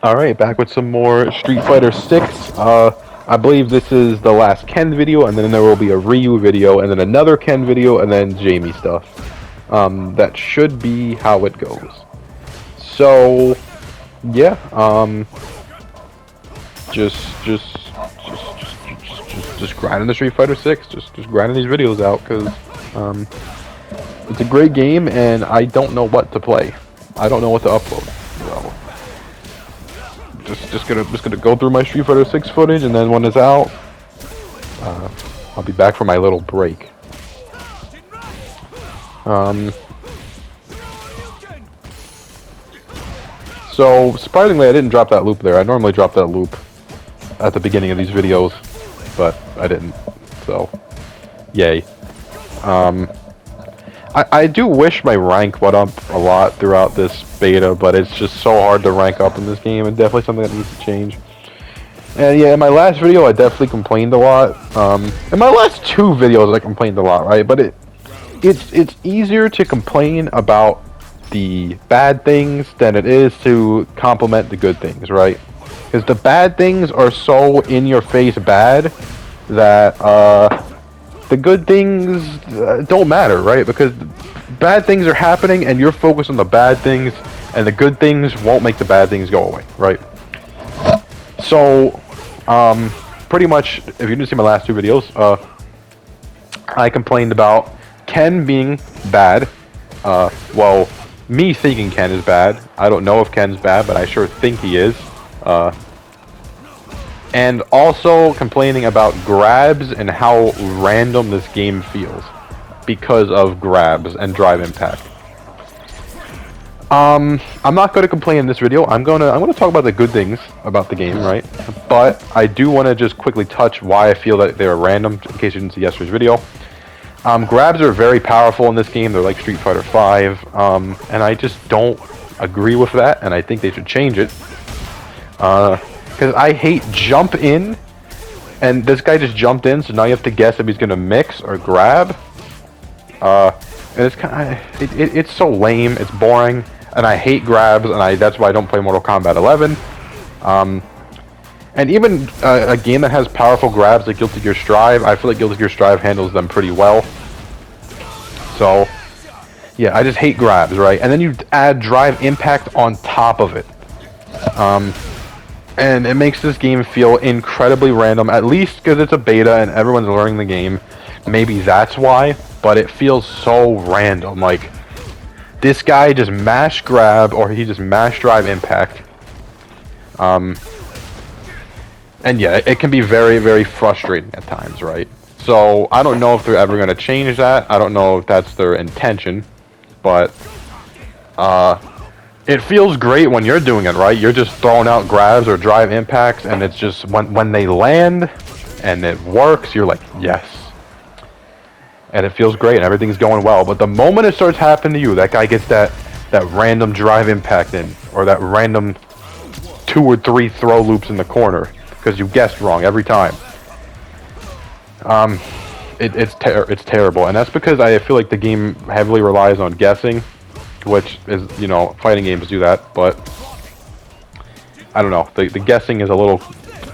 Alright, back with some more Street Fighter 6. I believe this is the last Ken video, and then there will be a Ryu video, and then another Ken video, and then Jamie stuff. That should be how it goes. So, yeah, just grinding the Street Fighter 6, just grinding these videos out, because, it's a great game, and I don't know what to play. I don't know what to upload, so... Just gonna go through my Street Fighter 6 footage, and then when it's out, I'll be back for my little break. So surprisingly, I didn't drop that loop there. I normally drop that loop at the beginning of these videos, but I didn't. So, yay. I do wish my rank went up a lot throughout this beta, but it's just so hard to rank up in this game, and definitely something that needs to change. And yeah, in my last video, I definitely complained a lot. In my last two videos, I complained a lot, right? But it's easier to complain about the bad things than it is to compliment the good things, right? Because the bad things are so in-your-face bad that, the good things don't matter, right? Because bad things are happening and you're focused on the bad things, and the good things won't make the bad things go away, right? So, pretty much, if you didn't see my last two videos, I complained about Ken being bad. Well, me thinking Ken is bad. I don't know if Ken's bad, but I sure think he is. And also complaining about grabs and how random this game feels because of grabs and drive impact. I'm not going to complain in this video. I'm gonna talk about the good things about the game, right? But I do want to just quickly touch why I feel that they're random, in case you didn't see yesterday's video. Grabs are very powerful in this game. They're like Street Fighter 5, and I just don't agree with that, and I think they should change it. Because I hate jump in, and this guy just jumped in, so now you have to guess if he's gonna mix or grab. And it's kind of, it's so lame, it's boring, and I hate grabs, and that's why I don't play Mortal Kombat 11. And even a game that has powerful grabs like Guilty Gear Strive, I feel like Guilty Gear Strive handles them pretty well. So, yeah, I just hate grabs, right? And then you add drive impact on top of it. And it makes this game feel incredibly random, at least because it's a beta and everyone's learning the game. Maybe that's why, but it feels so random. Like, this guy just mashed grab, or he just mashed drive impact. And yeah, it can be very, very frustrating at times, right? So, I don't know if they're ever going to change that. I don't know if that's their intention, but, it feels great when you're doing it, right? You're just throwing out grabs or drive impacts, and it's just when they land and it works, you're like, yes. And it feels great and everything's going well. But the moment it starts happening to you, that guy gets that random drive impact in, or that random 2 or 3 throw loops in the corner because you guessed wrong every time. It's terrible, and that's because I feel like the game heavily relies on guessing. Which is, you know, fighting games do that, but I don't know. The guessing is a little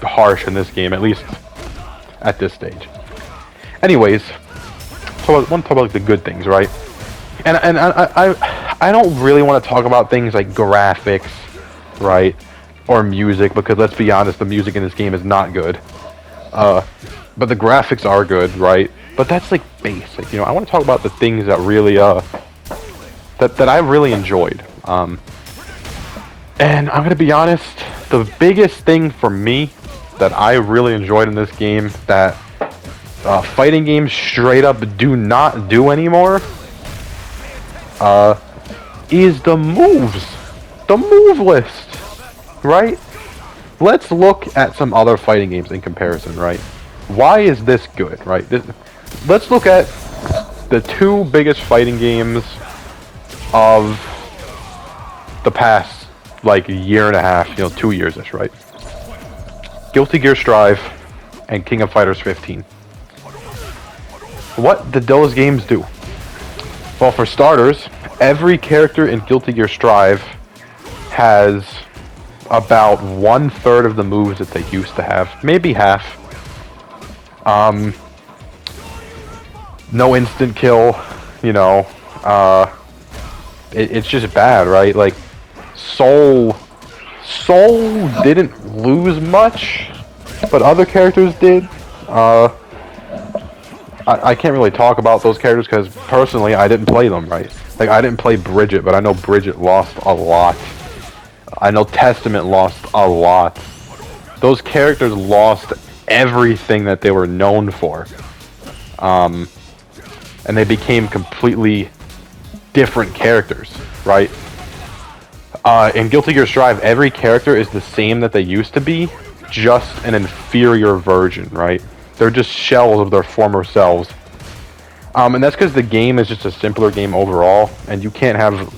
harsh in this game, at least at this stage. Anyways, so I want to talk about like the good things, right? And I don't really want to talk about things like graphics, right, or music, because let's be honest, the music in this game is not good. But the graphics are good, right? But that's like basic, you know. I want to talk about the things that really that I really enjoyed. And I'm gonna be honest, the biggest thing for me that I really enjoyed in this game that fighting games straight up do not do anymore is the moves. The move list, right? Let's look at some other fighting games in comparison, right? Why is this good, right? Let's look at the 2 biggest fighting games of the past, like, year and a half, you know, 2 years-ish, right? Guilty Gear Strive and King of Fighters 15. What did those games do? Well, for starters, every character in Guilty Gear Strive has about 1/3 of the moves that they used to have, maybe half. No instant kill, you know. It's just bad, right? Like, Soul didn't lose much, but other characters did. I can't really talk about those characters because personally I didn't play them, right? Like, I didn't play Bridget, but I know Bridget lost a lot. I know Testament lost a lot. Those characters lost everything that they were known for. And they became completely different characters, right? In Guilty Gear Strive, every character is the same that they used to be, just an inferior version, right? They're just shells of their former selves. And that's because the game is just a simpler game overall, and you can't have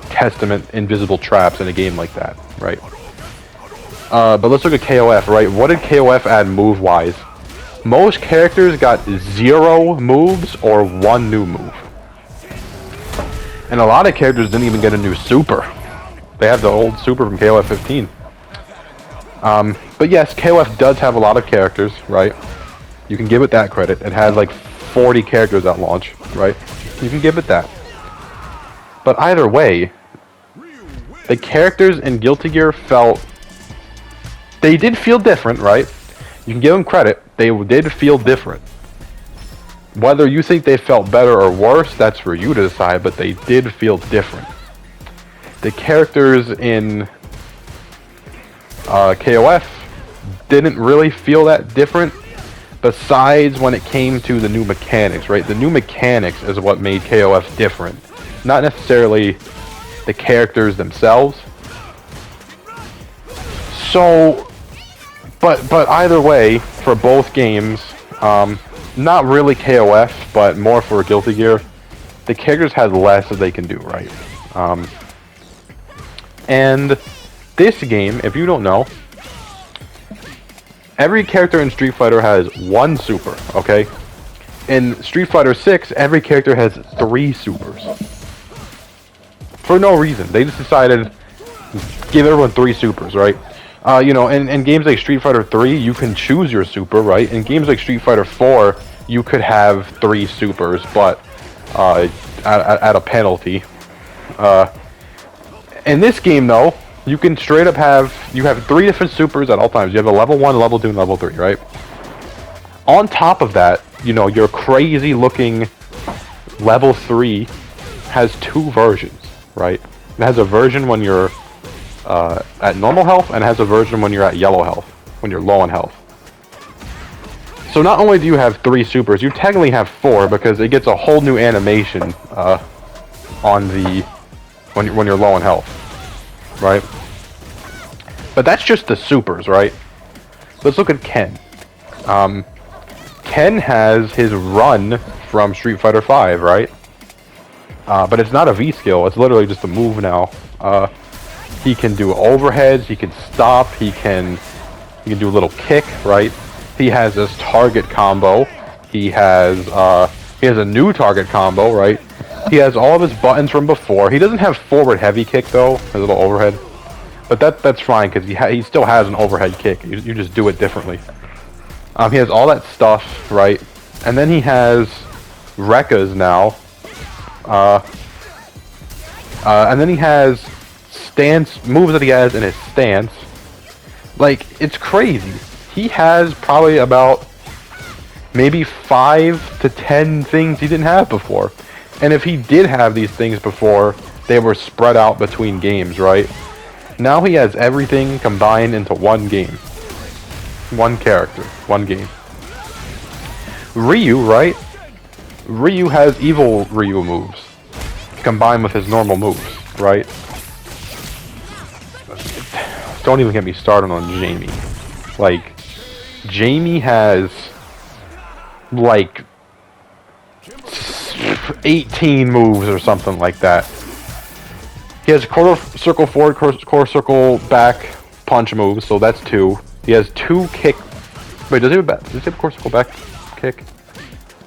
Testament invisible traps in a game like that, right? But let's look at KOF, right? What did KOF add move-wise? Most characters got 0 moves or 1 new move. And a lot of characters didn't even get a new super. They have the old super from KOF 15. But yes, KOF does have a lot of characters, right? You can give it that credit. It had like 40 characters at launch, right? You can give it that. But either way, the characters in Guilty Gear they did feel different, right? You can give them credit. They did feel different. Whether you think they felt better or worse, that's for you to decide, but they did feel different. The characters in KOF didn't really feel that different, besides when it came to the new mechanics, right? The new mechanics is what made KOF different, not necessarily the characters themselves. So, but either way, for both games, not really KOF, but more for Guilty Gear, the characters had less that they can do, right? And this game, if you don't know, every character in Street Fighter has 1 super, okay? In Street Fighter 6, every character has 3 supers. For no reason. They just decided, give everyone 3 supers, right? You know, in games like Street Fighter 3, you can choose your super, right? In games like Street Fighter 4, you could have 3 supers, but at a penalty. In this game, though, you can straight up have 3 different supers at all times. You have a level 1, level 2, and level 3, right? On top of that, you know, your crazy looking level 3 has 2 versions, right? It has a version when you're at normal health, and it has a version when you're at yellow health, when you're low on health. So not only do you have 3 supers, you technically have 4, because it gets a whole new animation on the when you're low on health, right? But that's just the supers, right? Let's look at Ken. Ken has his run from Street Fighter V, right? But it's not a V skill. It's literally just a move now. He can do overheads. He can stop. He can do a little kick, right? He has this target combo. He has a new target combo, right? He has all of his buttons from before. He doesn't have forward heavy kick though, a little overhead. But that's fine because he still has an overhead kick. You just do it differently. He has all that stuff, right? And then he has Rekkas now. And then he has stance moves that he has in his stance. Like, it's crazy. He has probably about maybe 5 to 10 things he didn't have before. And if he did have these things before, they were spread out between games, right? Now he has everything combined into one game. One character, one game. Ryu, right? Ryu has evil Ryu moves combined with his normal moves, right? Don't even get me started on Jamie. Like, Jamie has like 18 moves or something like that. He has quarter circle forward, quarter circle back punch moves, so that's 2. He has 2 kick. Wait, does he have a quarter circle back kick?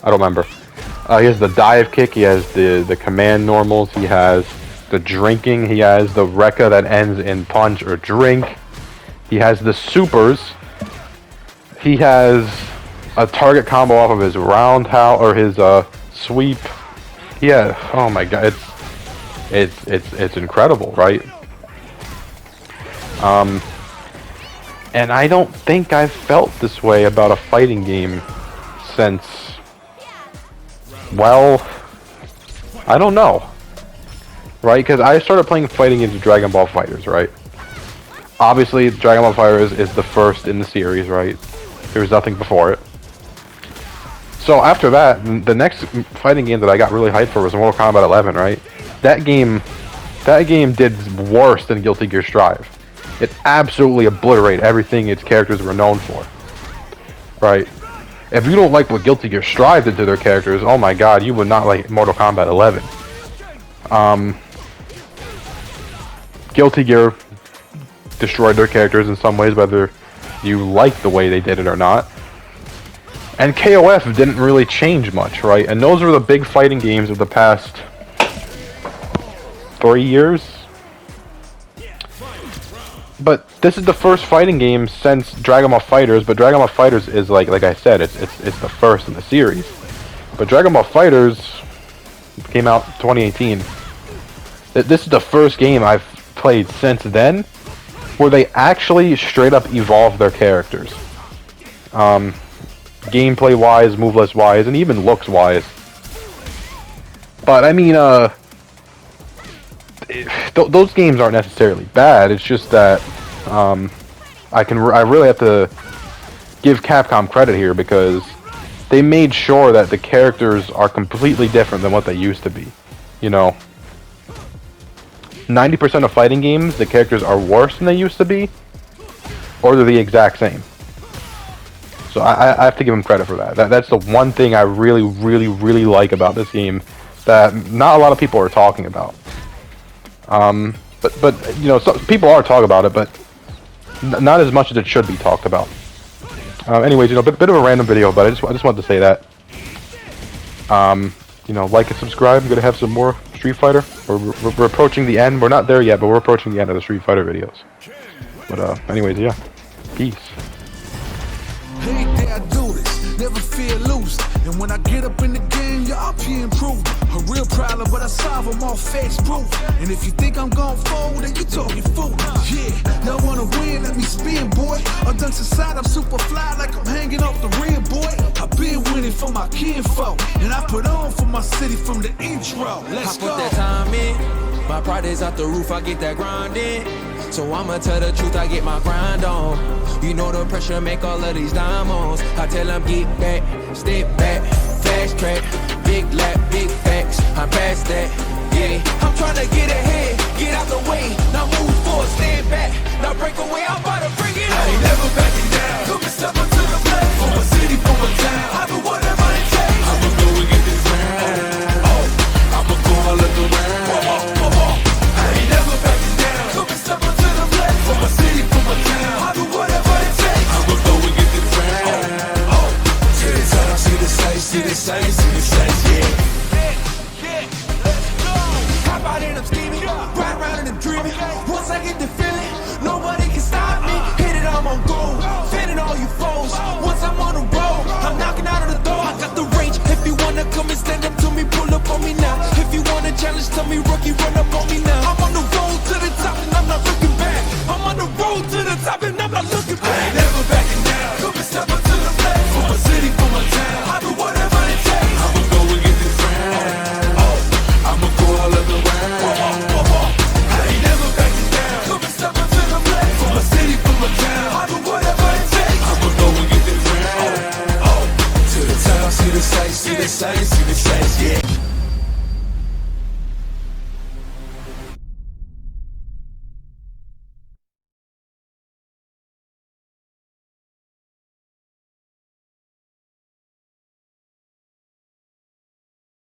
I don't remember. He has the dive kick. He has the command normals. He has the drinking. He has the Rekka that ends in punch or drink. He has the supers. He has a target combo off of his roundhouse or his sweep. Yeah. Oh my god, it's incredible, right? And I don't think I've felt this way about a fighting game since, well, I don't know, right? Because I started playing fighting games with Dragon Ball FighterZ, right? Obviously, Dragon Ball FighterZ is the first in the series, right? There was nothing before it. So after that, the next fighting game that I got really hyped for was Mortal Kombat 11, right? That game did worse than Guilty Gear Strive. It absolutely obliterated everything its characters were known for, right? If you don't like what Guilty Gear Strive did to their characters, oh my god, you would not like Mortal Kombat 11. Guilty Gear destroyed their characters in some ways, whether you like the way they did it or not. And KOF didn't really change much, right? And those are the big fighting games of the past 3 years. But this is the first fighting game since Dragon Ball FighterZ, but Dragon Ball FighterZ is like I said, it's the first in the series. But Dragon Ball FighterZ came out 2018. This is the first game I've played since then where they actually straight up evolve their characters. Gameplay wise, moveless wise, and even looks wise. But I mean, those games aren't necessarily bad. It's just that I really have to give Capcom credit here because they made sure that the characters are completely different than what they used to be. You know, 90% of fighting games, the characters are worse than they used to be, or they're the exact same. So I have to give them credit for that. That's the one thing I really, really, really like about this game that not a lot of people are talking about. But you know, people are talking about it, but not as much as it should be talked about. Anyways, you know, bit of a random video, but I just wanted to say that. You know, like and subscribe. I'm gonna have some more Street Fighter. We're approaching the end. We're not there yet, but we're approaching the end of the Street Fighter videos. But anyways, yeah, peace. Hey, day I do this, never feel loose. And when I get up in the game, y'all be improved. A real problem, but I solve them all facts proof. And if you think I'm gon' fold, then you talking fool. Yeah, y'all wanna win, let me spin, boy. Or dunks aside, I'm super fly like I'm hanging off the rim, boy. I've been winning for my kinfolk, and I put on for my city from the intro. Let's go. I put that time in, my pride is out the roof, I get that grind in. So I'ma tell the truth, I get my grind on. You know the pressure make all of these diamonds. I tell them get back, step back, fast track, big lap, big facts, I'm past that, yeah. I'm tryna get ahead, get out the way, now move forward, stand back, now break away, I'm about to bring it on. I ain't never backing down, took me step up to the plate. For my city, for my town, I do whatever it takes. I'ma go and get this round, I'ma go and let the round. I ain't never backing down, took me step up to the plate. For my city, for my town, I do whatever it takes. I'ma go and get this round. See the time, see the sights, see the sights, see the sights, yeah. Hop out and I'm steaming, ride around and I'm dreaming. Once I get the feeling, nobody can stop me. Hit it, I'm on gold, fending all you foes. Once I'm on the road, I'm knocking out of the door. I got the range, if you wanna come and stand up to me, pull up on me now. If you wanna challenge, tell me rookie, run up on me now. I'm on the road to the top and I'm not looking back. I'm on the road to the top and I'm not looking back. I ain't never backing down, took me step up to